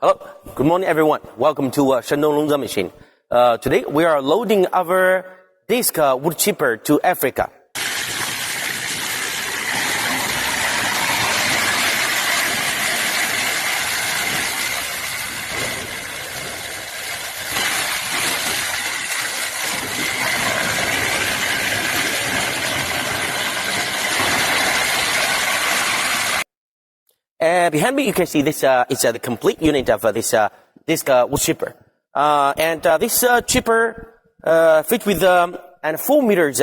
Hello, good morning everyone. Welcome to Shandong Longzhe machine. Today we are loading our disc wood chipper to Africa. Behind me, you can see this is the complete unit of this disc wood chipper. This chipper fits with an 4 meters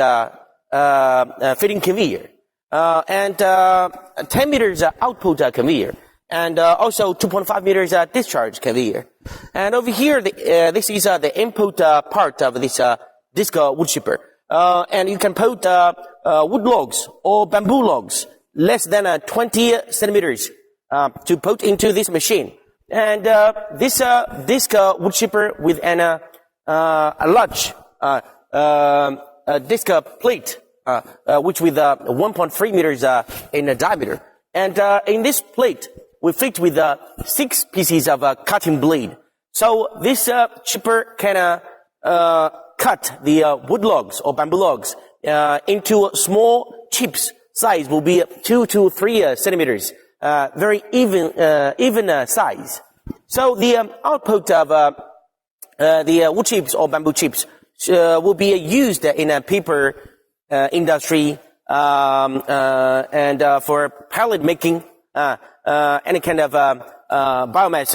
fitting conveyor, and 10 meters output conveyor, and also 2.5 meters discharge conveyor. And over here, this is the input part of this disc wood chipper. And you can put wood logs or bamboo logs less than 20 centimeters to put into this machine. And this disc wood chipper with a large disc plate, which with 1.3 meters in diameter. And in this plate, we fit with 6 pieces of cutting blade. So this chipper can cut the wood logs or bamboo logs into small chips. Size will be 2 to 3 centimeters. Very even size. So the output of the wood chips or bamboo chips will be used in a paper industry and for pellet making, any kind of biomass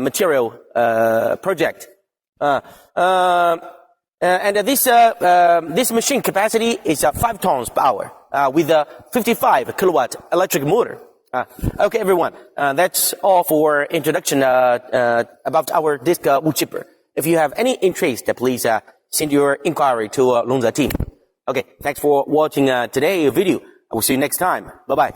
material project. And this machine capacity is 5 tons per hour. With a 55 kilowatt electric motor. Okay, everyone, that's all for introduction about our disc wood chipper. If you have any interest, please send your inquiry to Longzhe team. Okay, thanks for watching today's video. I will see you next time. Bye-bye.